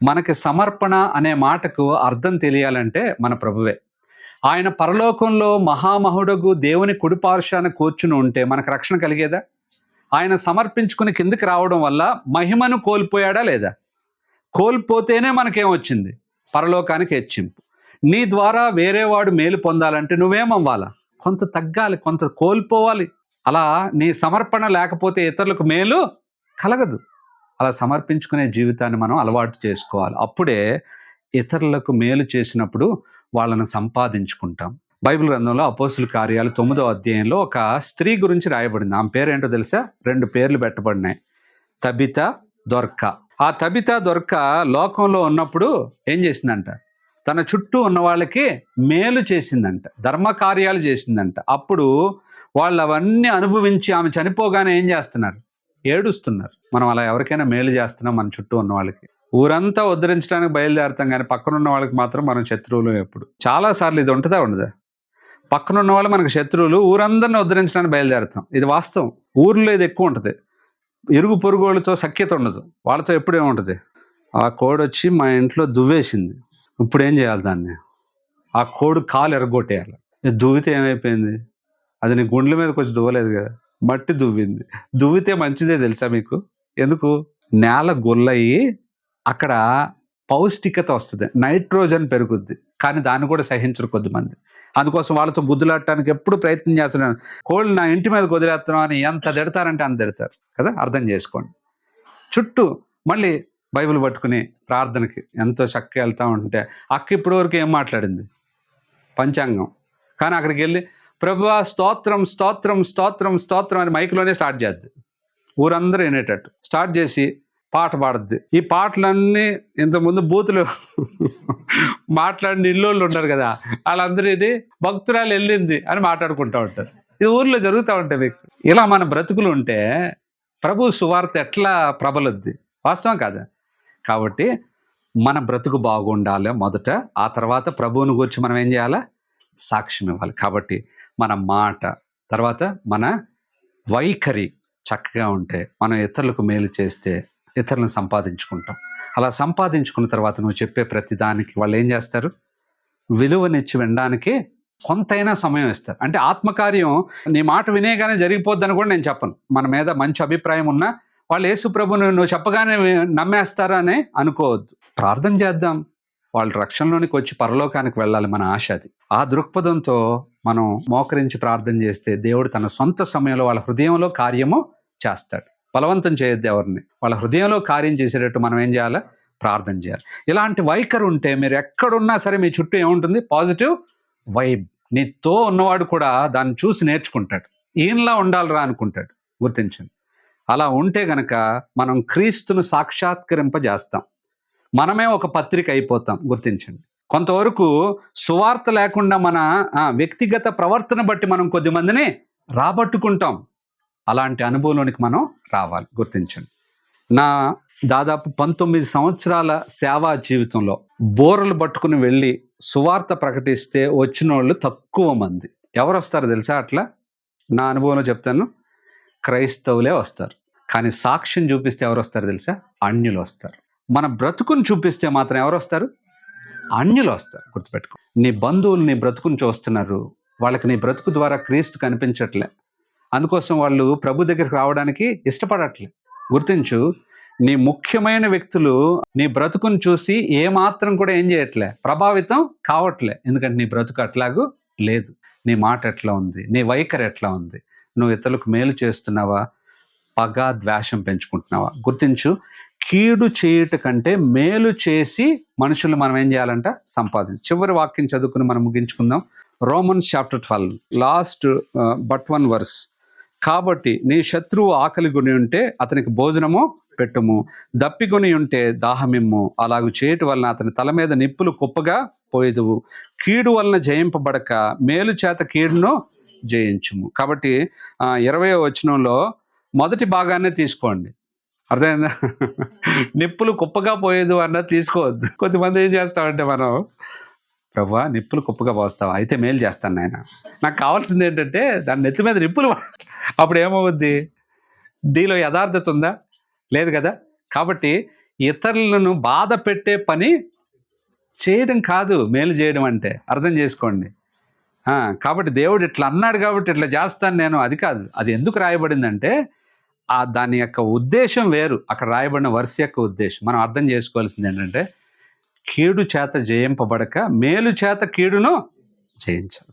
మనకి సమర్పణ అనే మాటకు అర్థం తెలియాలంటే మన ప్రభువే. ఆయన పరలోకంలో మహామహుడగు దేవుని కుడిపార్శ్వాన కూర్చుని ఉంటే మనకు రక్షణ కలిగేదా? ఆయన సమర్పించుకుని కిందికి రావడం వల్ల మహిమను కోల్పోయాడా లేదా? కోల్పోతేనే మనకేమొచ్చింది? పరలోకానికి హెచ్చింపు. నీ ద్వారా వేరేవాడు మేలు పొందాలంటే నువ్వేమవ్వాలా? కొంత తగ్గాలి, కొంత కోల్పోవాలి. అలా నీ సమర్పణ లేకపోతే ఇతరులకు మేలు కలగదు. అలా సమర్పించుకునే జీవితాన్ని మనం అలవాటు చేసుకోవాలి. అప్పుడే ఇతరులకు మేలు చేసినప్పుడు వాళ్ళని సంపాదించుకుంటాం. బైబిల్ గ్రంథంలో అపోస్తుల కార్యాలు 9వ అధ్యాయంలో ఒక స్త్రీ గురించి రాయబడింది. ఆమె పేరేంటో తెలుసా? 2 పేర్లు పెట్టబడినాయి, తబిత, దొర్క. ఆ తబిత, దొర్క లోకంలో ఉన్నప్పుడు ఏం చేసిందంట? తన చుట్టూ ఉన్న వాళ్ళకి మేలు చేసిందంట, ధర్మకార్యాలు చేసిందంట. అప్పుడు వాళ్ళు అవన్నీ అనుభవించి ఆమె చనిపోగానే ఏం చేస్తున్నారు? ఏడుస్తున్నారు. మనం అలా ఎవరికైనా మేలు చేస్తున్నాం మన చుట్టూ ఉన్న వాళ్ళకి. ఊరంతా ఉద్ధరించడానికి బయలుదేరుతాం, కానీ పక్కనున్న వాళ్ళకి మాత్రం మనం శత్రువులు. ఎప్పుడు చాలాసార్లు ఇది ఉంటుందా ఉండదా? పక్కనున్న వాళ్ళు మనకు శత్రువులు, ఊరందరిని ఉద్ధరించడానికి బయలుదేరుతాం. ఇది వాస్తవం. ఊర్లో ఇది ఎక్కువ ఉంటుంది. ఇరుగు పొరుగు వాళ్ళతో సఖ్యత ఉండదు, వాళ్ళతో ఎప్పుడు ఏముంటుంది? ఆ కోడి వచ్చి మా ఇంట్లో దువ్వేసింది, ఇప్పుడు ఏం చేయాలి? దాన్ని ఆ కోడి కాలు ఎరగొట్టేయాలి. దువ్వితే ఏమైపోయింది? అది నీ గుండెల మీదకి వచ్చి దువ్వలేదు కదా, మట్టి దువ్వింది. దువ్వితే మంచిదే తెలుసా మీకు? ఎందుకు? నేల గుల్లయి అక్కడ పౌష్టికత వస్తుంది, నైట్రోజన్ పెరుగుద్ది. కానీ దాన్ని కూడా సహించరు కొద్దిమంది. అందుకోసం వాళ్ళతో గుద్దులాడటానికి ఎప్పుడు ప్రయత్నం చేస్తున్నాను. కోళ్ళు నా ఇంటి మీద వదిలేస్తున్నాం అని ఎంత తిడతారంటే అంత తిడతారు కదా. అర్థం చేసుకోండి. చుట్టూ మళ్ళీ బైబిల్ పట్టుకుని ప్రార్థనకి ఎంతో చక్కగా వెళ్తూ ఉంటే, అక్క ఇప్పటి వరకు ఏం మాట్లాడింది? పంచాంగం. కానీ అక్కడికి వెళ్ళి ప్రభువా స్తోత్రం స్తోత్రం స్తోత్రం స్తోత్రం అని మైక్లోనే స్టార్ట్ చేద్ది. ఊరందరూ వినేటట్టు స్టార్ట్ చేసి పాట పాడద్ది. ఈ పాటలన్నీ ఇంతకుముందు బూతులు మాట్లాడిన ఇల్లోళ్ళు ఉంటారు కదా, వాళ్ళందరూ ఇది భక్తురాలు వెళ్ళింది అని మాట్లాడుకుంటూ ఉంటారు. ఇది ఊర్లో జరుగుతూ ఉంటాయి మీకు. ఇలా మన బ్రతుకులు ఉంటే ప్రభు సువార్త ఎట్లా ప్రబలుద్ది? వాస్తవం కాదా? కాబట్టి మన బ్రతుకు బాగుండాలి మొదట, ఆ తర్వాత ప్రభువుని గురించి మనం ఏం చేయాలా? సాక్ష్యం ఇవ్వాలి. కాబట్టి మన మాట, తర్వాత మన వైఖరి చక్కగా ఉంటే మనం ఇతరులకు మేలు చేస్తే ఇతరులను సంపాదించుకుంటాం. అలా సంపాదించుకున్న తర్వాత నువ్వు చెప్పే ప్రతి దానికి వాళ్ళు ఏం చేస్తారు? విలువనిచ్చి వినడానికి కొంతైనా సమయం ఇస్తారు. అంటే ఆత్మకార్యం నీ మాట వినేగానే జరిగిపోద్దని కూడా నేను చెప్పను. మన మీద మంచి అభిప్రాయం ఉన్నా వాళ్ళు యేసు ప్రభుని నువ్వు చెప్పగానే నమ్మేస్తారా అని అనుకోవద్దు. ప్రార్థన చేద్దాం, వాళ్ళు రక్షణలోనికి వచ్చి పరలోకానికి వెళ్ళాలి, మన ఆశ అది. ఆ దృక్పథంతో మనం మోకరించి ప్రార్థన చేస్తే దేవుడు తన సొంత సమయంలో వాళ్ళ హృదయంలో కార్యము చేస్తాడు. బలవంతం చేయొద్దు ఎవరిని. వాళ్ళ హృదయంలో కార్యం చేసేటట్టు మనం ఏం చేయాలి? ప్రార్థన చేయాలి. ఇలాంటి వైఖరి ఉంటే మీరు ఎక్కడున్నా సరే మీ చుట్టూ ఏముంటుంది? Positive vibe. నీతో ఉన్నవాడు కూడా దాన్ని చూసి నేర్చుకుంటాడు, ఈయనలా ఉండాలిరా అనుకుంటాడు. గుర్తించండి. అలా ఉంటే గనక మనం క్రీస్తును సాక్షాత్కరింపజేస్తాం. మనమే ఒక పత్రిక అయిపోతాం. గుర్తించండి. కొంతవరకు సువార్త లేకుండా మన వ్యక్తిగత ప్రవర్తన బట్టి మనం కొద్ది మందిని రాబట్టుకుంటాం. అలాంటి అనుభవంలోనికి మనం రావాలి. గుర్తించండి. నా దాదాపు 19 సంవత్సరాల సేవా జీవితంలో బోరలు పట్టుకుని వెళ్ళి సువార్త ప్రకటిస్తే వచ్చిన వాళ్ళు తక్కువ మంది. ఎవరు వస్తారో తెలుసా? అట్లా నా అనుభవంలో చెప్తాను, క్రైస్తవులే వస్తారు. కానీ సాక్ష్యం చూపిస్తే ఎవరు వస్తారు తెలుసా? అన్యులు వస్తారు. మన బ్రతుకుని చూపిస్తే మాత్రం ఎవరు వస్తారు? అన్యులు వస్తారు. గుర్తుపెట్టుకో. నీ బంధువులు నీ బ్రతుకుని చూస్తున్నారు, వాళ్ళకి నీ బ్రతుకు ద్వారా క్రీస్తు కనిపించట్లే, అందుకోసం వాళ్ళు ప్రభు దగ్గరికి రావడానికి ఇష్టపడట్లే. గుర్తించు, నీ ముఖ్యమైన వ్యక్తులు నీ బ్రతుకుని చూసి ఏమాత్రం కూడా ఏం చేయట్లే, ప్రభావితం కావట్లే. ఎందుకంటే నీ బ్రతుకు అట్లాగూ లేదు. నీ మాట ఎట్లా ఉంది, నీ వైఖరి ఎట్లా ఉంది, నువ్వు ఇతరులకు మేలు చేస్తున్నావా, పగ ద్వేషం పెంచుకుంటున్నావా? గుర్తించు, కీడు చేయుట కంటే మేలు చేసి మనుషులు మనం ఏం చేయాలంట? సంపాదించు. చివరి వాక్యం చదువుకుని మనం ముగించుకుందాం. Romans chapter 12 last but 1 verse. కాబట్టి నీ శత్రువు ఆకలి కొని ఉంటే అతనికి భోజనము పెట్టుము, దప్పికొని ఉంటే దాహమిమ్ము. అలాగూ చేయటం వలన అతని తల మీద నిప్పులు కుప్పగా పోయేదువు. కీడు వలన జయింపబడక మేలు చేత కీడును జయించుము. కాబట్టి 20వ వచనంలో మొదటి భాగాన్ని తీసుకోండి. అర్థమైందా? నిప్పులు కుప్పగా పోయేదు అన్నది తీసుకోవద్దు. కొంతమంది ఏం చేస్తామంటే, మనం ప్రభువా నిప్పులు కుప్పగా పోస్తావా, అయితే మేలు చేస్తాను నాయన, నాకు కావాల్సింది ఏంటంటే దాని నెత్తి మీద నిప్పులు. అప్పుడు ఏమవుద్ది? నీలో యథార్థత ఉందా? లేదు కదా. కాబట్టి ఇతరులను బాధ పెట్టే పని చేయడం కాదు మేలు చేయడం అంటే. అర్థం చేసుకోండి. కాబట్టి దేవుడు ఇట్లా అన్నాడు కాబట్టి ఇట్లా చేస్తాను నేను, అది కాదు. అది ఎందుకు రాయబడిందంటే దాని యొక్క ఉద్దేశం వేరు. అక్కడ రాయబడిన వర్ష యొక్క ఉద్దేశం మనం అర్థం చేసుకోవాల్సింది ఏంటంటే, కీడు చేత జయింపబడక మేలు చేత కీడును జయించాలి.